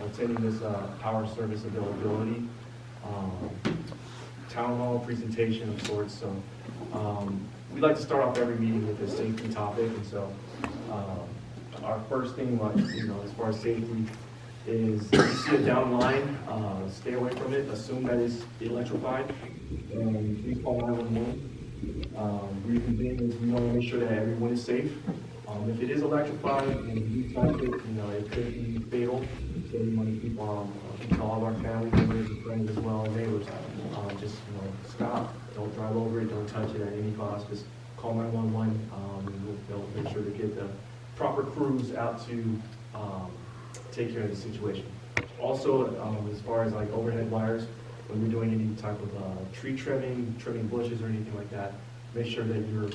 attending this power service availability town hall presentation of sorts. So we'd like to start off every meeting with a safety topic, and so our first thing, as far as safety, is if you see a down line, stay away from it. Assume that it's electrified, and please call 911. Reason being is we want to make sure that everyone is safe. If it is electrified and you touch it, it could be fatal. So we want to keep all of our family members and friends as well as neighbors. Just stop. Don't drive over it. Don't touch it at any cost. Just call 911. They'll make sure to get the proper crews out to take care of the situation. Also, as far as like overhead wires, when you're doing any type of tree trimming bushes or anything like that, make sure that you're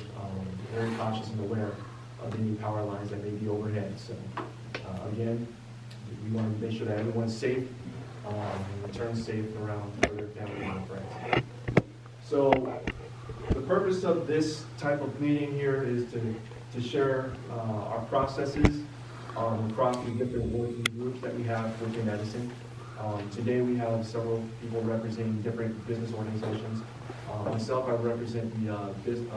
very cautious and aware of any power lines that may be overhead. So again, we want to make sure that everyone's safe and returns safe around for their family and friends. So the purpose of this type of meeting here is to share our processes across the different working groups that we have within Edison. Today we have several people representing different business organizations. Myself, I represent the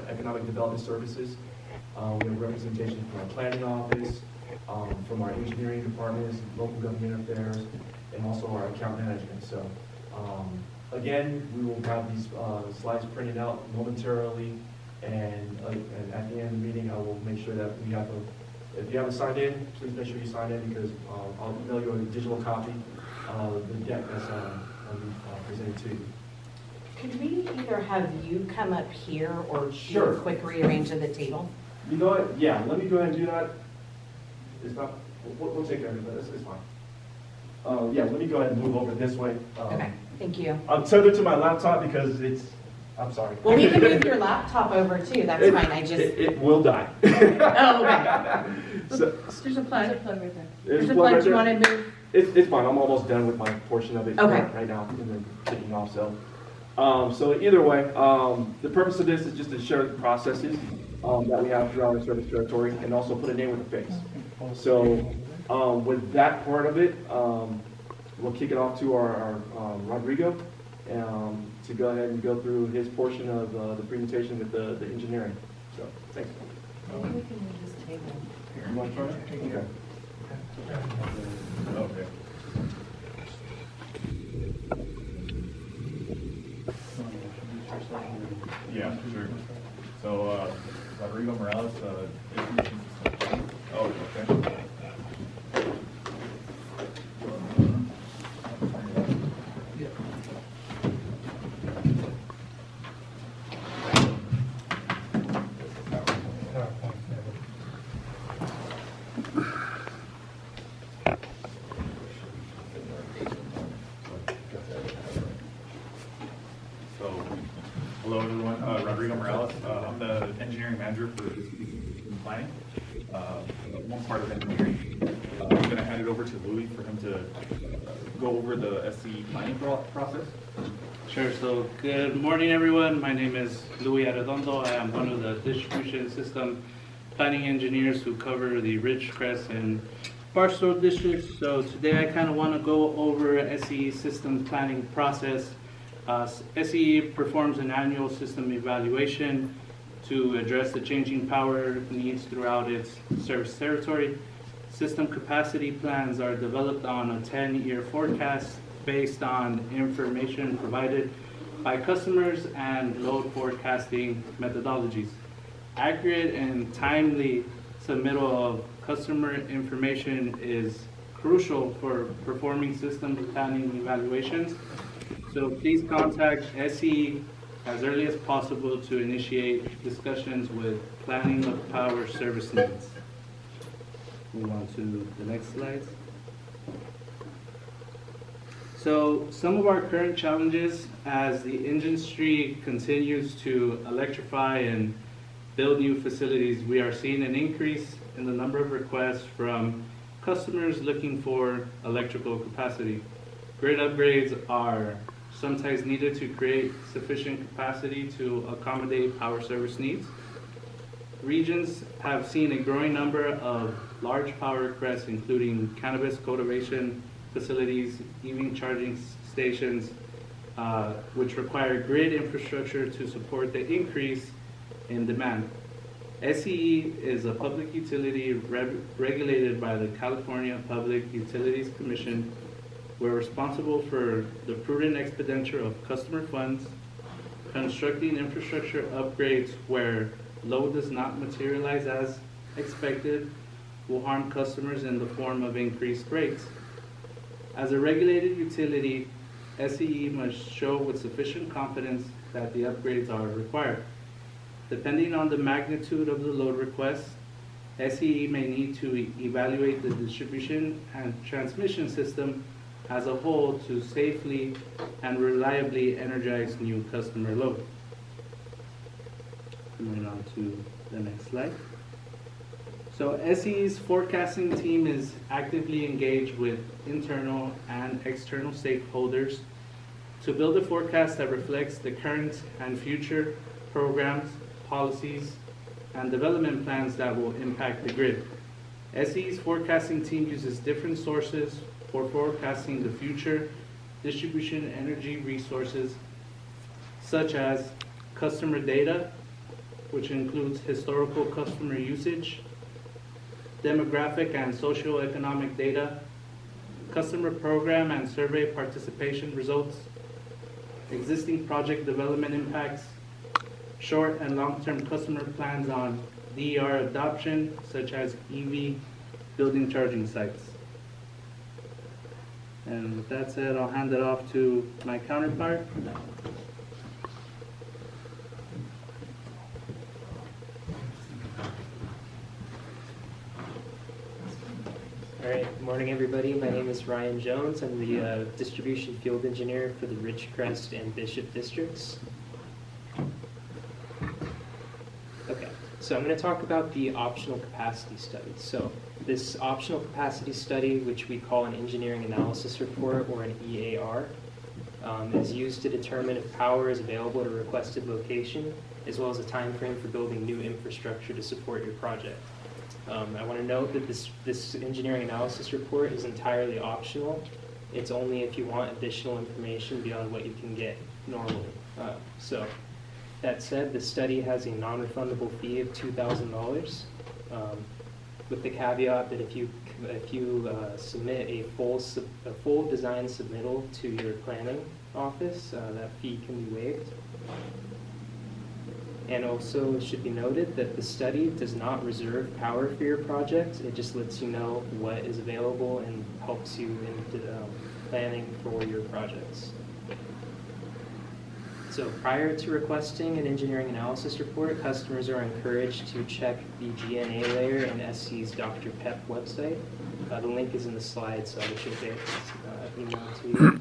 Economic Development Services. We have representation from our planning office, from our engineering departments, local government affairs, and also our account management. So again, we will have these slides printed out momentarily, and at the end of the meeting, I will make sure that we have if you haven't signed in, please make sure you sign in, because I'll email you a digital copy of the deck that's presented to you. Could we either have you come up here or Sure. do a quick rearrange of the table? You know what? Yeah, let me go ahead and do that. It's not. We'll take care of it. It's fine. Yeah, let me go ahead and move over this way. Okay, thank you. I'm tethered to my laptop because it's. I'm sorry. Well, we can move your laptop over too. That's fine. I just. It will die. Oh, okay. So, There's a plug. There's a plug right there. There's There's a a plug plug. right Do you there? want to move? it's fine. I'm almost done with my portion of it Okay. right now, and then kicking off. So either way, the purpose of this is just to share the processes that we have throughout our service territory, and also put a name with a face. So with that part of it, we'll kick it off to our Rodrigo to go ahead and go through his portion of the presentation with the engineering. So thanks. Maybe we can move this table. You want to try it? Okay. Okay. Yeah, sure. So, Rodrigo Morales, distribution system. Oh, okay. So, hello everyone, Rodrigo Morales. I'm the engineering manager for distribution system planning. One part of engineering. I'm going to hand it over to Louis for him to go over the SCE planning process. Sure. So good morning, everyone. My name is Louis Arredondo. I am one of the distribution system planning engineers who cover the Ridgecrest and Barstow districts. So today I kind of want to go over SCE system planning process. SCE performs an annual system evaluation to address the changing power needs throughout its service territory. System capacity plans are developed on a 10-year forecast based on information provided by customers and load forecasting methodologies. Accurate and timely submittal of customer information is crucial for performing system planning evaluations. So please contact SE as early as possible to initiate discussions with planning of power service needs. Move on to the next slide. So some of our current challenges as the industry continues to electrify and build new facilities, we are seeing an increase in the number of requests from customers looking for electrical capacity. Grid upgrades are sometimes needed to create sufficient capacity to accommodate power service needs. Regions have seen a growing number of large power requests, including cannabis cultivation facilities, EV charging stations, which require grid infrastructure to support the increase in demand. SCE is a public utility regulated by the California Public Utilities Commission. We're responsible for the prudent expenditure of customer funds, constructing infrastructure upgrades where load does not materialize as expected, will harm customers in the form of increased rates. As a regulated utility, SCE must show with sufficient confidence that the upgrades are required. Depending on the magnitude of the load request, SCE may need to evaluate the distribution and transmission system as a whole to safely and reliably energize new customer load. Moving on to the next slide. So SCE's forecasting team is actively engaged with internal and external stakeholders to build a forecast that reflects the current and future programs, policies, and development plans that will impact the grid. SCE's forecasting team uses different sources for forecasting the future distribution energy resources, such as customer data, which includes historical customer usage, demographic and socioeconomic data, customer program and survey participation results, existing project development impacts, short and long-term customer plans on DER adoption, such as EV building charging sites. And with that said, I'll hand it off to my counterpart. All right, good morning, everybody. My name is Ryan Jones. I'm the distribution field engineer for the Ridgecrest and Bishop districts. Okay, so I'm going to talk about the optional capacity study. So this optional capacity study, which we call an engineering analysis report or an EAR, is used to determine if power is available at a requested location, as well as a time frame for building new infrastructure to support your project. I want to note that this engineering analysis report is entirely optional. It's only if you want additional information beyond what you can get normally. So that said, the study has a non-refundable fee of $2,000, with the caveat that if you submit a full design submittal to your planning office, that fee can be waived. And also, it should be noted that the study does not reserve power for your project. It just lets you know what is available and helps you in planning for your projects. So prior to requesting an engineering analysis report, customers are encouraged to check the GNA layer in SC's Dr. PEP website. The link is in the slide, so I should get email to you.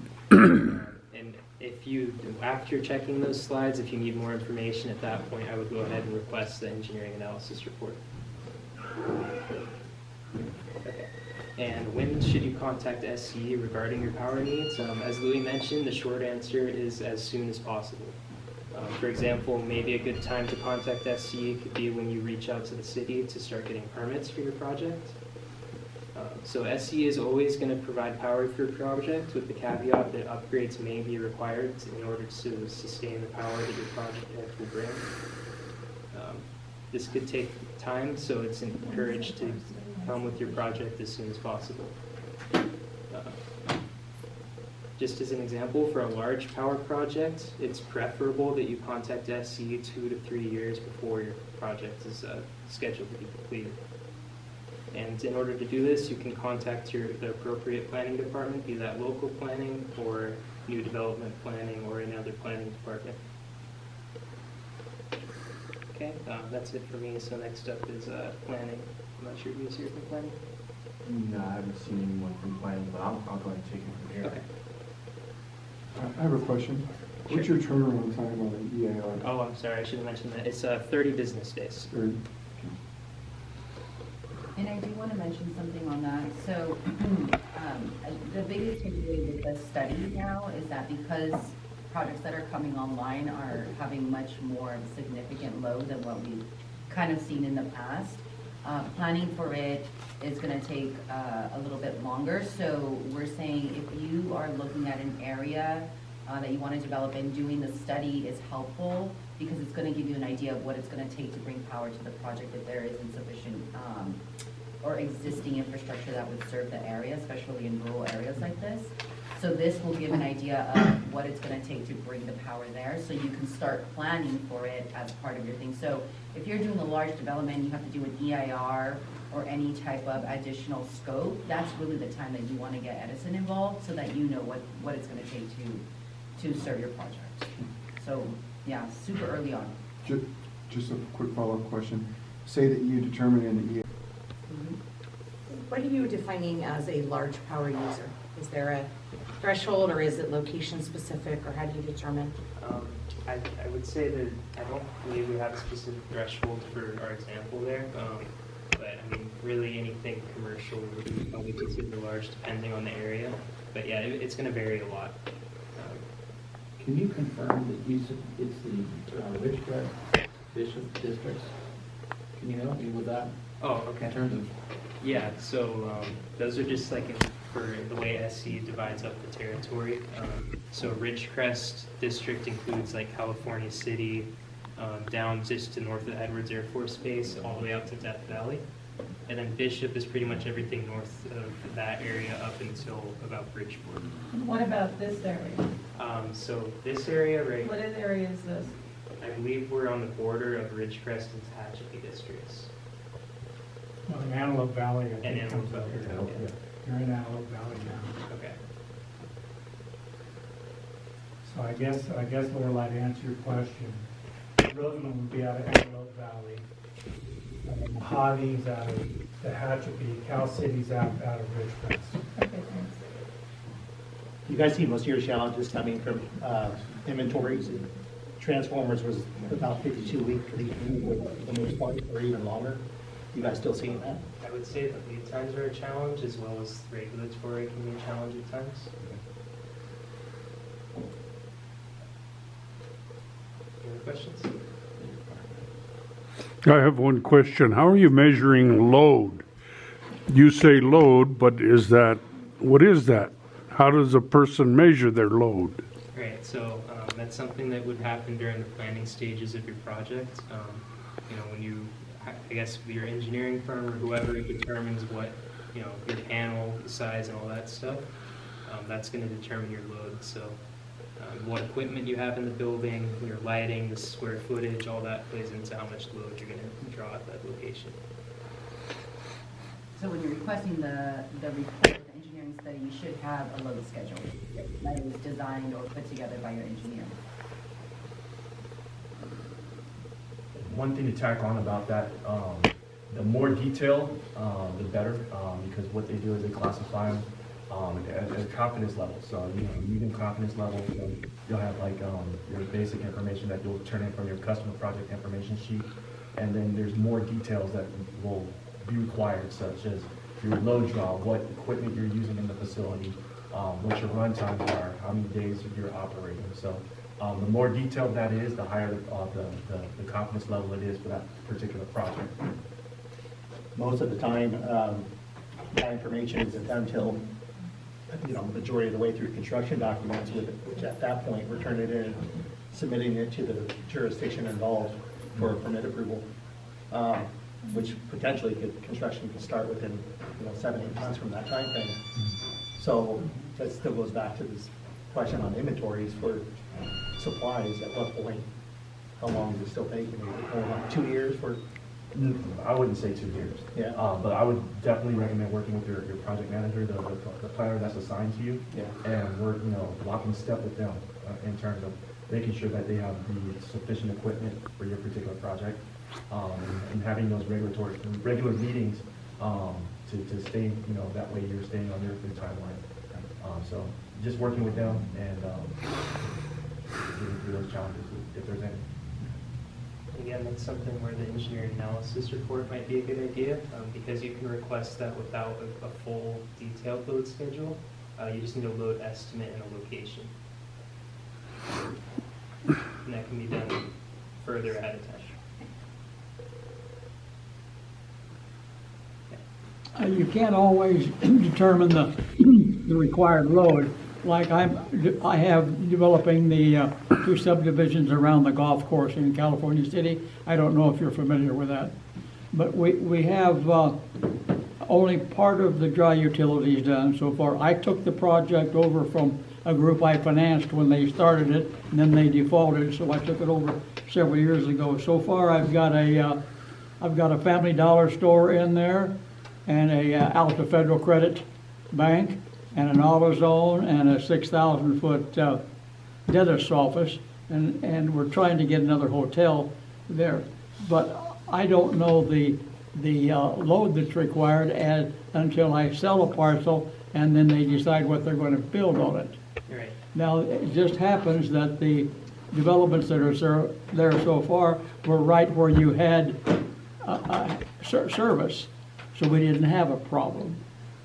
And if you, after checking those slides, if you need more information at that point, I would go ahead and request the engineering analysis report. Okay. And when should you contact SCE regarding your power needs? As Louis mentioned, the short answer is as soon as possible. For example, maybe a good time to contact SCE could be when you reach out to the city to start getting permits for your project. So SCE is always going to provide power for your project, with the caveat that upgrades may be required in order to sustain the power that your project will bring. This could take time, so it's encouraged to come with your project as soon as possible. Just as an example, for a large power project, it's preferable that you contact SCE 2 to 3 years before your project is scheduled to be completed. And in order to do this, you can contact the appropriate planning department, be that local planning or new development planning or another planning department. Okay, that's it for me. So next up is planning. I'm not sure who's here from planning. No, I haven't seen anyone from planning, but I'll go ahead and take it from here. Okay. I have a question. What's your turnaround time on an EAR? Oh, I'm sorry. I should have mentioned that. It's 30 business days. And I do want to mention something on that. So the biggest takeaway with the study now is that because projects that are coming online are having much more of a significant load than what we've kind of seen in the past, Planning for it is gonna take a little bit longer, so we're saying if you are looking at an area that you wanna develop and doing the study is helpful, because it's gonna give you an idea of what it's gonna take to bring power to the project if there is insufficient or existing infrastructure that would serve the area, especially in rural areas like this. So this will give an idea of what it's gonna take to bring the power there, so you can start planning for it as part of your thing. So if you're doing a large development, you have to do an EIR or any type of additional scope, that's really the time that you wanna get Edison involved, so that you know what it's gonna take to serve your project. So, yeah, super early on. Just a quick follow-up question. Say that you determine in the What are you defining as a large power user? Is there a threshold, or is it location specific, or how do you determine? I would say that I don't believe we have a specific threshold for our example there. But I mean, really anything commercial would be probably considered large depending on the area. But yeah, it's going to vary a lot. Can you confirm that it's the Ridgecrest Bishop districts? Can you help me with that? Oh, okay. In terms of, Yeah, so those are just like for the way SC divides up the territory. So Ridgecrest district includes like California City, down just to north of Edwards Air Force Base, all the way out to Death Valley. And then Bishop is pretty much everything north of that area up until about Bridgeport. What about this area? So this area, right, What area is this? I believe we're on the border of Ridgecrest and Tehachapi districts. Well, in Antelope Valley, I And think Antelope comes up Valley, here. yeah. You're in Antelope Valley now. Okay. So I guess Laura, I'd answer your question. Rosamond would be out of Antelope Valley. Mojave's out of Tehachapi, Cal City's out of Ridgecrest. Okay, thanks. You guys see most of your challenges coming from inventories. Transformers was about 52 weeks for the most part, or even longer. You guys still seeing that? I would say that lead times are a challenge, as well as regulatory can be a challenge at times. Any other questions? I have one question. How are you measuring load? You say load, but what is that? How does a person measure their load? Right, so that's something that would happen during the planning stages of your project. When you, I guess, your engineering firm or whoever determines what, your panel, the size and all that stuff, that's going to determine your load. So what equipment you have in the building, your lighting, the square footage, all that plays into how much load you're going to draw at that location. So when you're requesting the report, the engineering study, you should have a load schedule that is designed or put together by your engineer. One thing to tack on about that, the more detail, the better, because what they do is they classify them at a confidence level. So, medium confidence level, you'll have like your basic information that you'll turn in from your customer project information sheet. And then there's more details that will be required, such as your load draw, what equipment you're using in the facility, what your run times are, how many days you're operating. So the more detailed that is, the higher the confidence level it is for that particular project. Most of the time, that information isn't until, majority of the way through construction documents, which at that point, we're turning it in, submitting it to the jurisdiction involved for permit approval, which potentially construction could start within, 7-8 months from that time frame. So that still goes back to this question on inventories for supplies. At what point, how long does it still take? 2 years for? I wouldn't say 2 years. Yeah. But I would definitely recommend working with your project manager, the planner that's assigned to you. Yeah. And work, locking step with them in terms of making sure that they have the sufficient equipment for your particular project, and having those regular meetings to stay, that way you're staying on their timeline. So just working with them and getting through those challenges if there's any. Again, that's something where the engineering analysis report might be a good idea, because you can request that without a full detailed load schedule. You just need a load estimate and a location. And that can be done further ahead of time. you can't always determine the required load. Like I have developing the 2 subdivisions around the golf course in California City. I don't know if you're familiar with that. But we have only part of the dry utilities done so far. I took the project over from a group I financed when they started it, and then they defaulted, so I took it over several years ago. So far, I've got a Family Dollar store in there, and a Alta Federal Credit Bank, and an AutoZone, and a 6,000-foot dentist's office, and we're trying to get another hotel there. But I don't know the load that's required until I sell a parcel, and then they decide what they're going to build on it. Right. Now, it just happens that the developments that are there so far were right where you had service, so we didn't have a problem.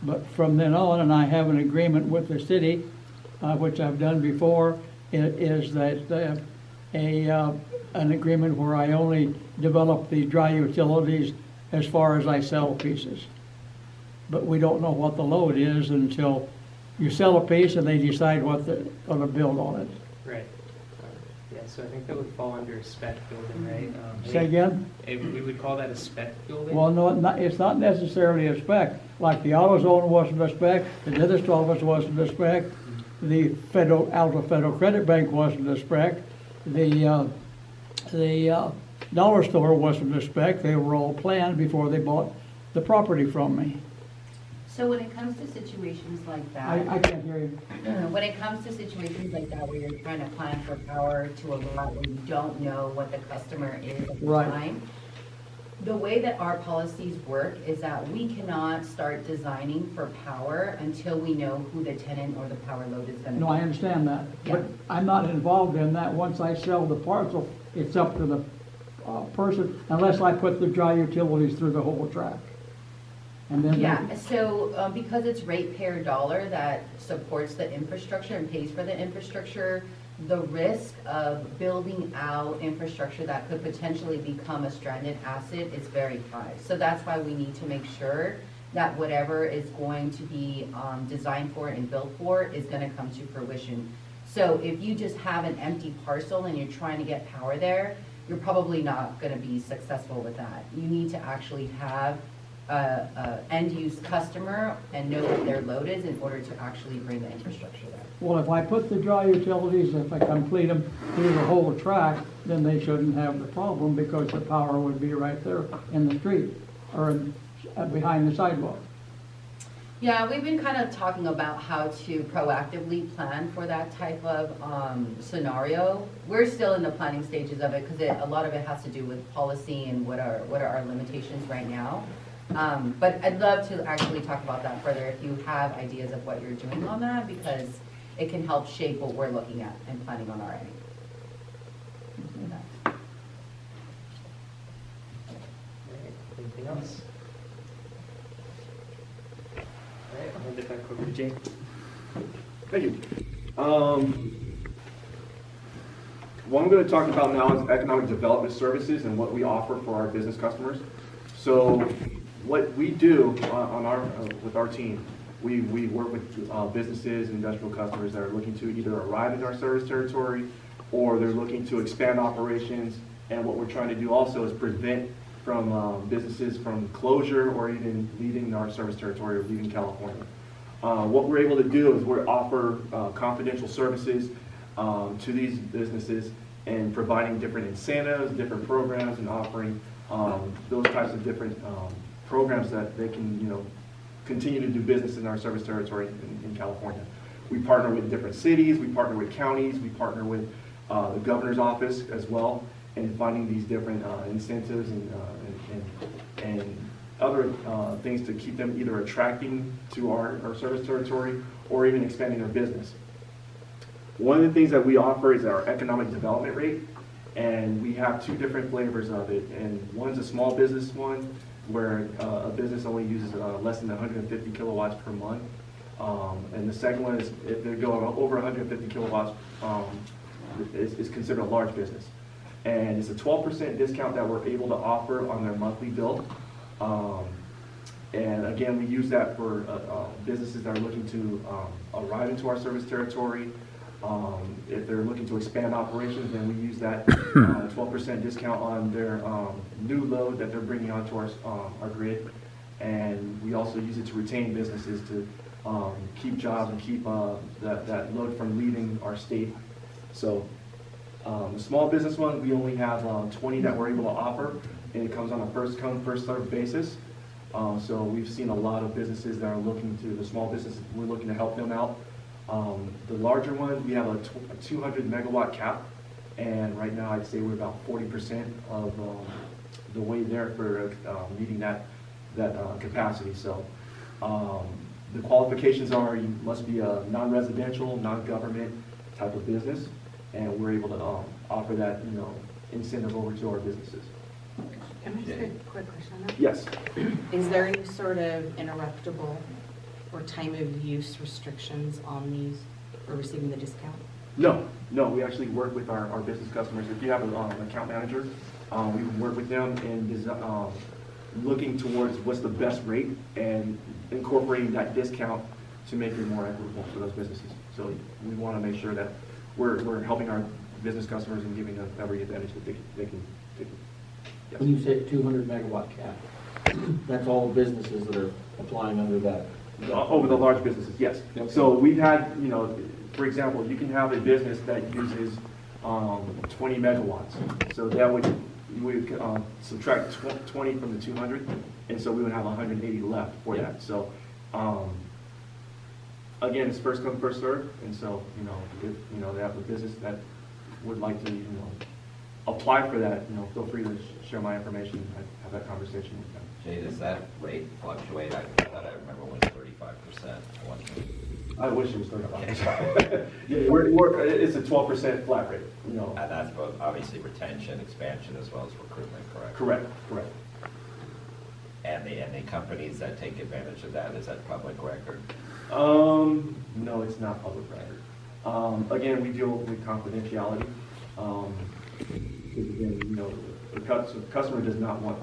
But from then on, and I have an agreement with the city, which I've done before, is that an agreement where I only develop the dry utilities as far as I sell pieces. But we don't know what the load is until you sell a piece and they decide what they're gonna build on it. Right. Yeah, so I think that would fall under a spec building, right? Say again? We would call that a spec building? Well, no, it's not necessarily a spec. Like the AutoZone wasn't a spec, the dentist office wasn't a spec, the Alta Federal Credit Bank wasn't a spec, the dollar store wasn't a spec. They were all planned before they bought the property from me. So when it comes to situations like that. I can't hear you. When it comes to situations like that where you're trying to plan for power to a lot where you don't know what the customer is at the Right. time, the way that our policies work is that we cannot start designing for power until we know who the tenant or the power load is gonna be. No, I understand that, Yeah. but I'm not involved in that. Once I sell the parcel, it's up to the person, unless I put the dry utilities through the whole track. And then. Yeah, so because it's ratepayer dollar that supports the infrastructure and pays for the infrastructure, the risk of building out infrastructure that could potentially become a stranded asset is very high. So that's why we need to make sure that whatever is going to be designed for and built for is gonna come to fruition. So if you just have an empty parcel and you're trying to get power there, you're probably not gonna be successful with that. You need to actually have a end-use customer and know what their load is in order to actually bring the infrastructure there. Well, if I put the dry utilities, if I complete them through the whole track, then they shouldn't have the problem because the power would be right there in the street or behind the sidewalk. Yeah, we've been kind of talking about how to proactively plan for that type of scenario. We're still in the planning stages of it because a lot of it has to do with policy and what are our limitations right now. But I'd love to actually talk about that further if you have ideas of what you're doing on that, because it can help shape what we're looking at and planning on our end. Anything else? All right, I'll hand it back over to Jake. Thank you. What I'm going to talk about now is economic development services and what we offer for our business customers. So what we do with our team, we work with businesses and industrial customers that are looking to either arrive in our service territory or they're looking to expand operations. And what we're trying to do also is prevent from businesses from closure or even leaving our service territory or leaving California. What we're able to do is we offer confidential services to these businesses and providing different incentives, different programs, and offering those types of different programs that they can, continue to do business in our service territory in California. We partner with different cities, we partner with counties, we partner with the governor's office as well, in finding these different incentives and other things to keep them either attracting to our service territory or even expanding their business. One of the things that we offer is our economic development rate, and we have two different flavors of it. And one's a small business one, where a business only uses less than 150 kilowatts per month. And the second one is if they go over 150 kilowatts, is considered a large business. And it's a 12% discount that we're able to offer on their monthly bill. And again, we use that for businesses that are looking to arrive into our service territory. If they're looking to expand operations, then we use that 12% discount on their new load that they're bringing onto our grid. And we also use it to retain businesses to keep jobs and keep that load from leaving our state. So the small business one, we only have 20 that we're able to offer, and it comes on a first come, first served basis. So we've seen a lot of businesses that are looking to, the small businesses, we're looking to help them out. The larger one, we have a 200 megawatt cap, and right now I'd say we're about 40% of the way there for meeting that capacity. So the qualifications are you must be a non-residential, non-government type of business, and we're able to offer that incentive over to our businesses. Can I ask a quick question on that? Yes. Is there any sort of interruptible or time of use restrictions on these for receiving the discount? No, we actually work with our business customers. If you have an account manager, we work with them in looking towards what's the best rate and incorporating that discount to make it more equitable for those businesses. So we want to make sure that we're helping our business customers and giving them every advantage that they can. Yes. When you say 200 megawatt cap, that's all businesses that are applying under that? Over the large businesses, yes. Okay. So we've had, for example, you can have a business that uses 20 megawatts. So that would, we subtract 20 from the 200, and so we would have 180 left for that. So again, it's first come, first served, and so, if, they have a business that would like to, apply for that, feel free to share my information and have that conversation with them. Jay, does that rate fluctuate? I thought I remember when it's 35%. I wish it was 35%. Yeah, it's a 12% flat rate, And that's both obviously retention, expansion, as well as recruitment, correct? Correct. And the companies that take advantage of that, is that public record? No, it's not public record. Again, we deal with confidentiality. Because again, the customer does not want,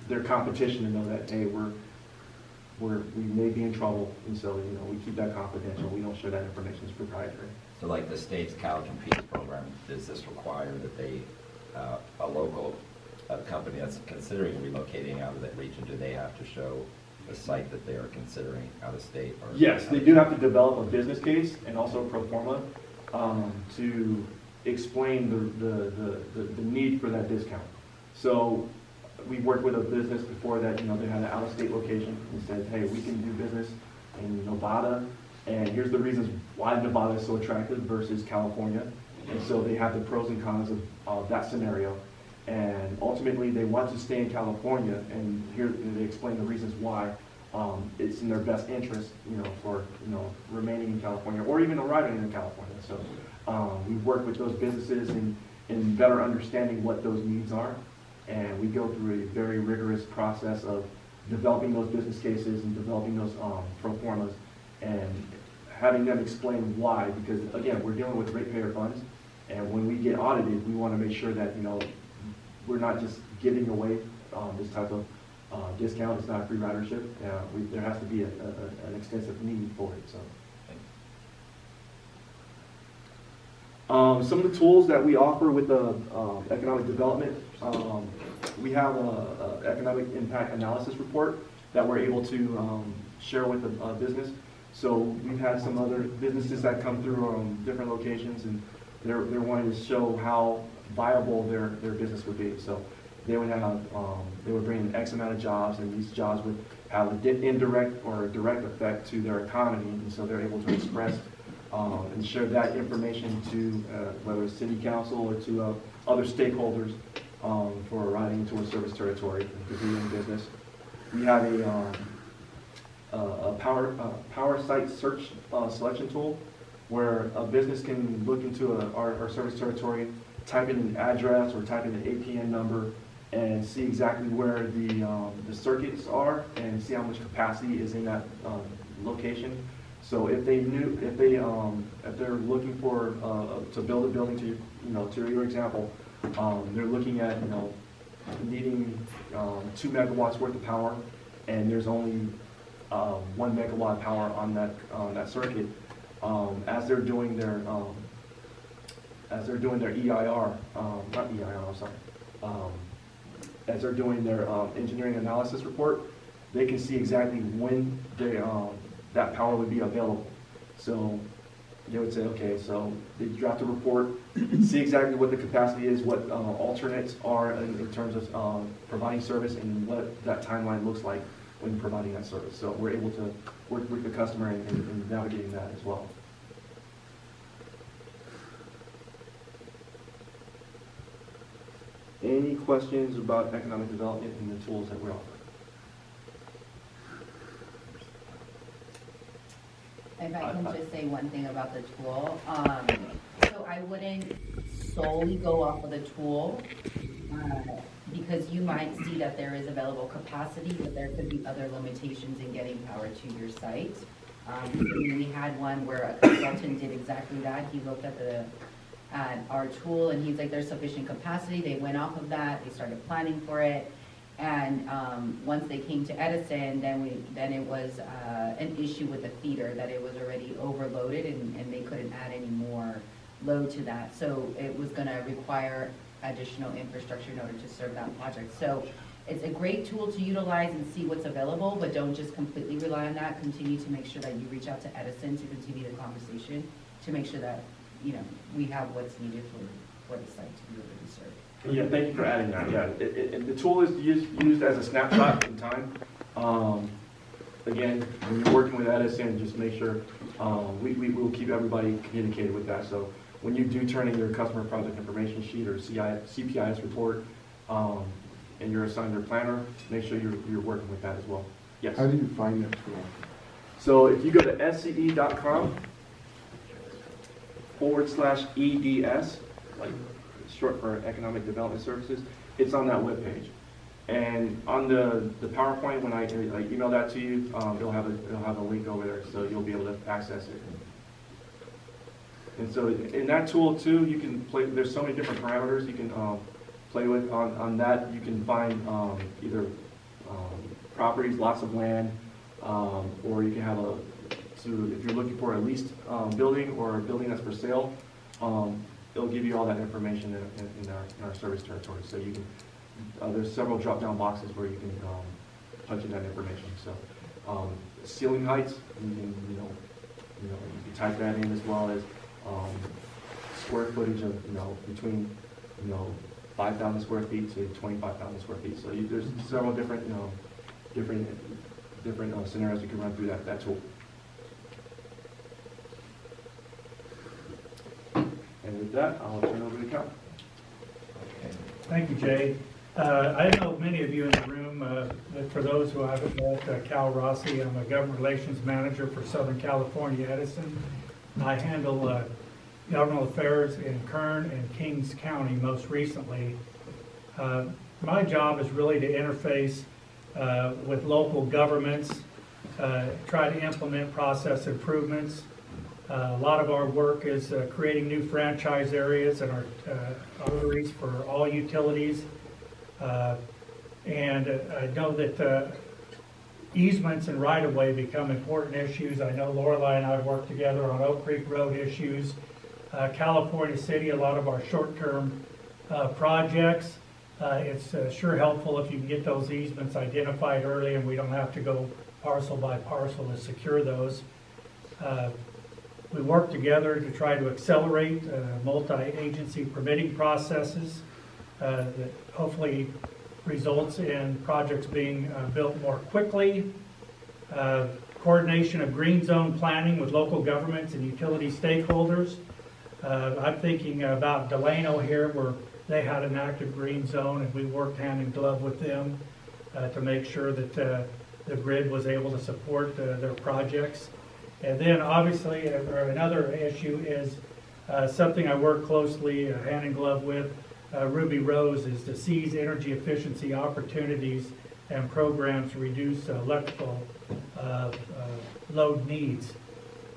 their competition to know that, hey, we may be in trouble, and so, we keep that confidential. We don't share that information. It's proprietary. So like the state's College and Peace program, does this require that they, a local company that's considering relocating out of that region, do they have to show the site that they are considering out of state? Or yes, they do have to develop a business case and also a pro forma to explain the need for that discount. So we worked with a business before that, they had an out-of-state location and said, hey, we can do business in Nevada, and here's the reasons why Nevada is so attractive versus California. And so they have the pros and cons of that scenario. And ultimately, they want to stay in California, and here they explain the reasons why it's in their best interest, for remaining in California or even arriving in California. So we work with those businesses in better understanding what those needs are, and we go through a very rigorous process of developing those business cases and developing those pro formas and having them explain why. Because again, we're dealing with ratepayer funds, and when we get audited, we want to make sure that we're not just giving away this type of discount. It's not free ridership. There has to be an extensive need for it. So. Some of the tools that we offer with the economic development, we have an economic impact analysis report that we're able to share with the business. So we've had some other businesses that come through different locations, and they're wanting to show how viable their business would be. So they would have they would bring in X amount of jobs, and these jobs would have an indirect or a direct effect to their economy, and so they're able to express and share that information to whether it's city council or to other stakeholders for arriving into a service territory and to be in business. We have a power site search selection tool where a business can look into our service territory, type in an address or type in an APN number, and see exactly where the circuits are and see how much capacity is in that location. So if they're looking for to build a building to your example, they're looking at needing 2 megawatts worth of power, and there's only 1 megawatt power on that circuit, as they're doing their EIR, not EIR, I'm sorry, as they're doing their engineering analysis report, they can see exactly when that power would be available. So they would say, okay, so they draft a report, see exactly what the capacity is, what alternates are in terms of providing service, and what that timeline looks like when providing that service. So we're able to work with the customer in navigating that as well. Any questions about economic development and the tools that we offer? If I can just say one thing about the tool, so I wouldn't solely go off of the tool, because you might see that there is available capacity, but there could be other limitations in getting power to your site. We had one where a consultant did exactly that. He looked at our tool and he's like, there's sufficient capacity. They went off of that, they started planning for it. And once they came to Edison, then it was an issue with the feeder, that it was already overloaded and they couldn't add any more load to that. So it was gonna require additional infrastructure in order to serve that project. So it's a great tool to utilize and see what's available, but don't just completely rely on that. Continue to make sure that you reach out to Edison to continue the conversation, to make sure that, you know, we have what's needed for the site to be able to be served. Yeah, thank you for adding that. Yeah, the tool is used as a snapshot in time. Again, when you're working with Edison, just make sure we will keep everybody communicated with that. So when you do turn in your customer project information sheet or CPIS report, and you're assigned your planner, make sure you're working with that as well. Yes. How do you find that tool? So if you go to sce.com/EDS, like short for Economic Development Services, it's on that webpage. And on the PowerPoint, when I email that to you, it'll have a link over there, so you'll be able to access it. And so in that tool too, you can play. There's so many different parameters you can play with. On that, you can find either properties, lots of land, or you can have so if you're looking for a leased building or a building that's for sale, it'll give you all that information in our service territory. So you can, there's several drop-down boxes where you can punch in that information. So ceiling heights, you can you can type that in, as well as square footage of between 5,000 square feet to 25,000 square feet. So there's several different different scenarios you can run through that tool. And with that, I'll turn over to Cal. Thank you, Jay. I know many of you in the room, but for those who haven't met, Cal Rossi, I'm a government relations manager for Southern California Edison. I handle governmental affairs in Kern and Kings County most recently. My job is really to interface with local governments, try to implement process improvements. A lot of our work is creating new franchise areas in our arteries for all utilities. And I know that easements and right-of-way become important issues. I know Lorelei and I work together on Oak Creek Road issues. California City, a lot of our short-term projects. It's sure helpful if you can get those easements identified early and we don't have to go parcel by parcel to secure those. We work together to try to accelerate multi-agency permitting processes that hopefully results in projects being built more quickly. Coordination of green zone planning with local governments and utility stakeholders. I'm thinking about Delano here, where they had an active green zone and we worked hand in glove with them to make sure that the grid was able to support their projects. And then obviously another issue is something I work closely hand in glove with Ruby Rose, is to seize energy efficiency opportunities and programs to reduce electrical load needs.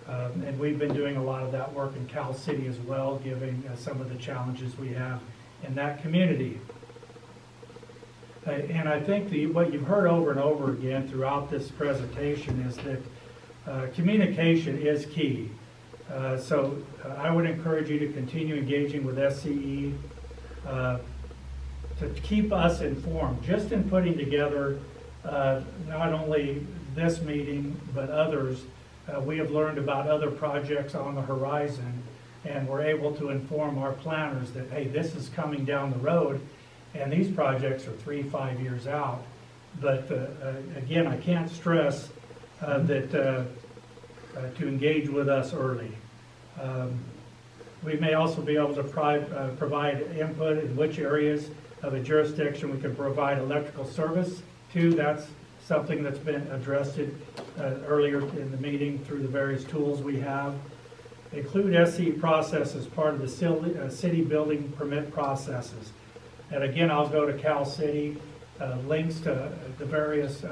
And we've been doing a lot of that work in Cal City as well, given some of the challenges we have in that community. And I think what you've heard over and over again throughout this presentation is that communication is key. So I would encourage you to continue engaging with SCE to keep us informed, just in putting together not only this meeting, but others. We have learned about other projects on the horizon, and we're able to inform our planners that, hey, this is coming down the road, and these projects are 3-5 years out. But again, I can't stress that to engage with us early. We may also be able to provide input in which areas of a jurisdiction we can provide electrical service to. That's something that's been addressed earlier in the meeting through the various tools we have. Include SCE process as part of the city building permit processes. And again, I'll go to Cal City. Links to the various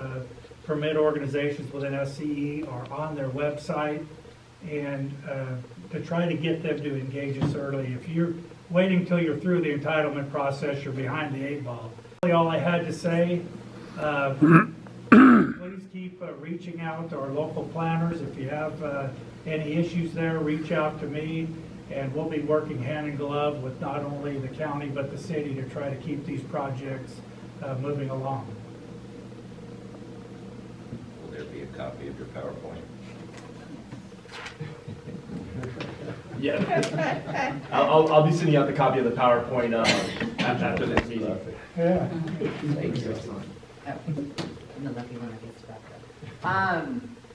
permit organizations within SCE are on their website, and to try to get them to engage us early. If you're waiting until you're through the entitlement process, you're behind the 8 ball. Really all I had to say. Please keep reaching out to our local planners. If you have any issues there, reach out to me, and we'll be working hand in glove with not only the county but the city to try to keep these projects moving along. Will there be a copy of your PowerPoint? Yeah. I'll be sending out the copy of the PowerPoint after this meeting. Yeah. Thank you. I'm the lucky one that gets back up.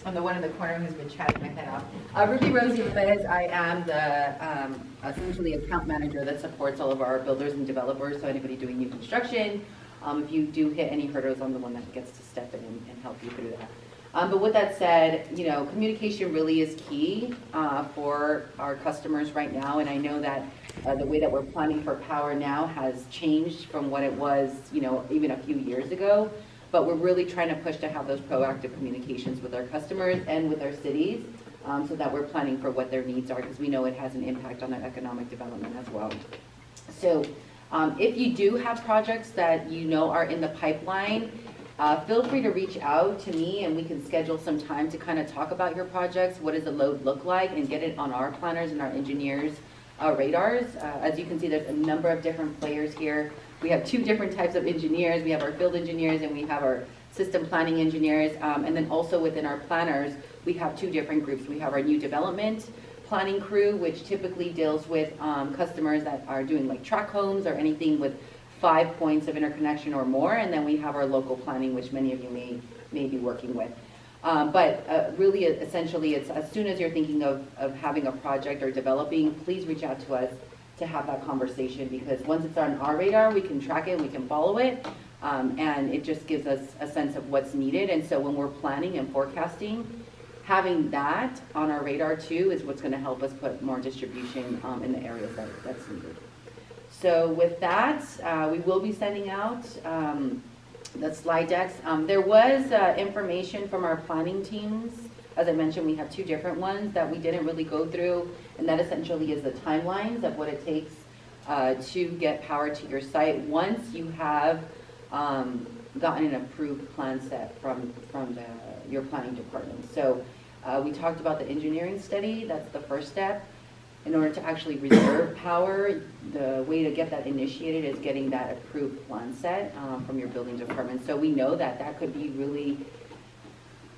I'm the one in the corner who's been chatting my head off. Ruby Rose Lopez, I am the essentially account manager that supports all of our builders and developers, so anybody doing new construction. If you do hit any hurdles, I'm the one that gets to step in and help you through that. But with that said, communication really is key for our customers right now, and I know that the way that we're planning for power now has changed from what it was, even a few years ago. But we're really trying to push to have those proactive communications with our customers and with our cities, so that we're planning for what their needs are, because we know it has an impact on their economic development as well. So if you do have projects that are in the pipeline, feel free to reach out to me, and we can schedule some time to kind of talk about your projects. What does the load look like, and get it on our planners and our engineers' radars. As you can see, there's a number of different players here. We have 2 different types of engineers. We have our field engineers and we have our system planning engineers. And then also within our planners, we have 2 different groups. We have our new development planning crew, which typically deals with customers that are doing like tract homes or anything with 5 points of interconnection or more. And then we have our local planning, which many of you may be working with. But really, essentially, it's as soon as you're thinking of having a project or developing, please reach out to us to have that conversation, because once it's on our radar, we can track it, we can follow it, and it just gives us a sense of what's needed. And so when we're planning and forecasting, having that on our radar too is what's going to help us put more distribution in the areas that's needed. So with that, we will be sending out the slide decks. There was information from our planning teams. As I mentioned, we have 2 different ones that we didn't really go through, and that essentially is the timelines of what it takes to get power to your site once you have gotten an approved plan set from your planning department. So we talked about the engineering study. That's the first step. In order to actually reserve power, the way to get that initiated is getting that approved plan set from your building department. So we know that could be really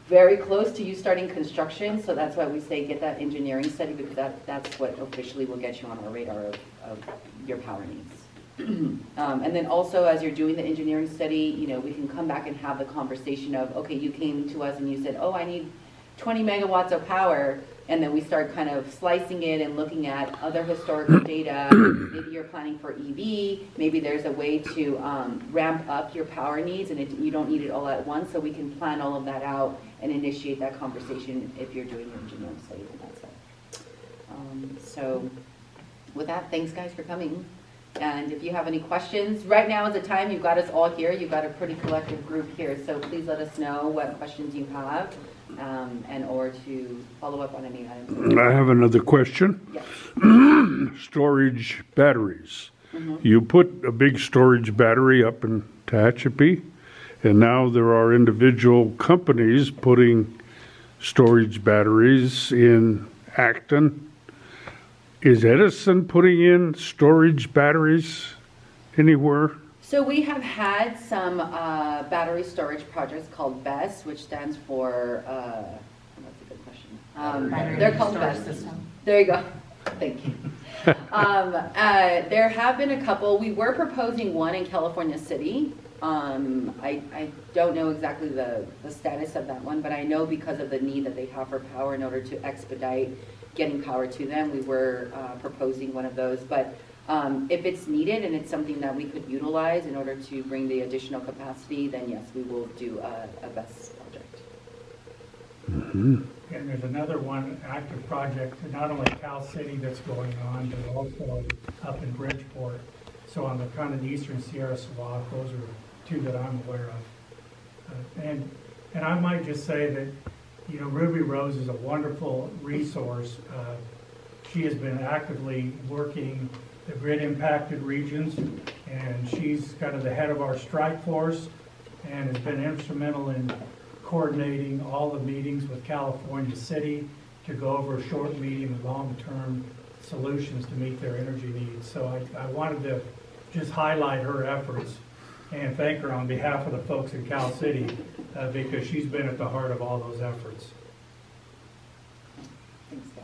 very close to you starting construction, so that's why we say get that engineering study, because that's what officially will get you on our radar of your power needs. And then also, as you're doing the engineering study, we can come back and have the conversation of, okay, you came to us and you said, oh, I need 20 megawatts of power, and then we start kind of slicing it and looking at other historical data. Maybe you're planning for EV, maybe there's a way to ramp up your power needs, and you don't need it all at once, so we can plan all of that out and initiate that conversation if you're doing your engineering study on that side. So with that, thanks guys for coming. And if you have any questions, right now is the time. You've got us all here. You've got a pretty collective group here. So please let us know what questions you have, and or to follow up on any items. I have another question. Yes. Storage batteries. Mm-hmm. You put a big storage battery up in Tehachapi, and now there are individual companies putting storage batteries in Acton. Is Edison putting in storage batteries anywhere? So we have had some battery storage projects called BESS, which stands for, that's a good question. They're called Storage BESS. system. There you go. Thank you. There have been a couple. We were proposing one in California City. I don't know exactly the status of that one, but I know because of the need that they have for power in order to expedite getting power to them, we were proposing one of those. But if it's needed and it's something that we could utilize in order to bring the additional capacity, then yes, we will do a BESS project. Mm-hmm. And there's another one active project, not only Cal City that's going on, but also up in Bridgeport. So on the kind of the eastern Sierra swath, those are two that I'm aware of. And I might just say that, you know, Ruby Rose is a wonderful resource. She has been actively working the grid impacted regions, and she's kind of the head of our strike force and has been instrumental in coordinating all the meetings with California City to go over short, medium, and long-term solutions to meet their energy needs. So I wanted to just highlight her efforts and thank her on behalf of the folks in Cal City because she's been at the heart of all those efforts. Thanks, Deb.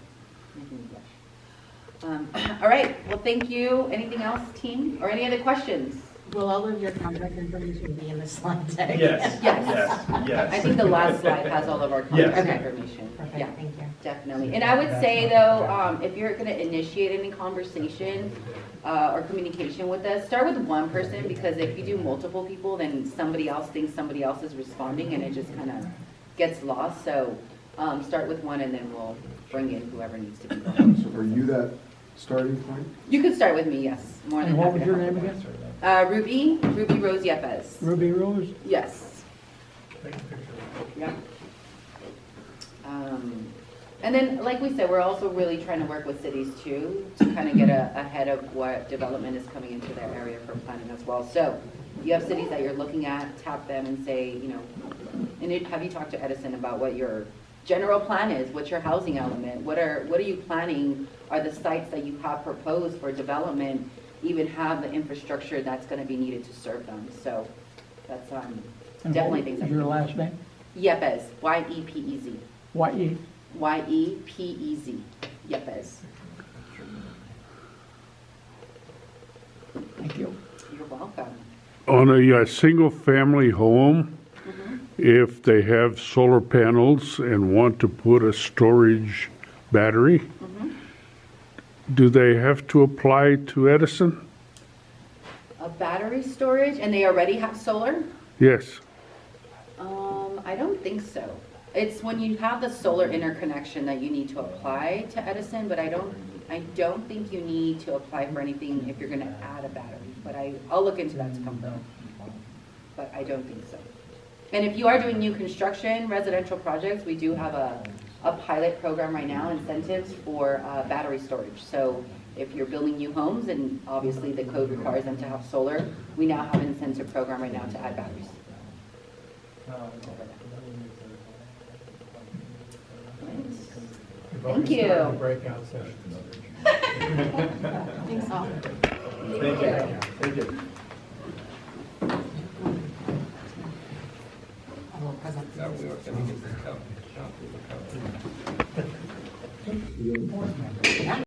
Making me blush. All right, well, thank you. Anything else, team? Or any other questions? Will all of your contact information be in the slide deck? Yes, Yes. yes. I think the last slide has all of our contact Yes. information. Perfect, Yeah, thank you. definitely. And I would say though, if you're gonna initiate any conversation or communication with us, start with one person, because if you do multiple people, then somebody else thinks somebody else is responding and it just kind of gets lost. So start with one and then we'll bring in whoever needs to be brought. So are you that starting point? You could start with me, yes. More than And what happy was to your help. name again? Ruby Rose Yepes. Ruby Rose? Yes. Take a picture. Yeah. And then, like we said, we're also really trying to work with cities too, to kind of get ahead of what development is coming into their area for planning as well. So you have cities that you're looking at, tap them and say, you know, have you talked to Edison about what your general plan is? What's your housing element? What are you planning? Are the sites that you have proposed for development even have the infrastructure that's going to be needed to serve them? So that's definitely things. Is your last name? Yepes, Y-E-P-E-Z. Y-E? Y-E-P-E-Z, Yepes. Thank you. You're welcome. On a single-family home, Mhm. if they have solar panels and want to put a storage battery, Mhm. do they have to apply to Edison? A battery storage, and they already have solar? Yes. I don't think so. It's when you have the solar interconnection that you need to apply to Edison, but I don't think you need to apply for anything if you're gonna add a battery, but I'll look into that to confirm. But I don't think so. And if you are doing new construction, residential projects, we do have a pilot program right now, incentives for battery storage. So if you're building new homes, and obviously the code requires them to have solar, we now have an incentive program right now to add batteries. We've Thank already you. started breakout sessions. Thanks all. Thank you. Thank you. A little present. No, we were gonna get this covered. John, we were covered. Yeah.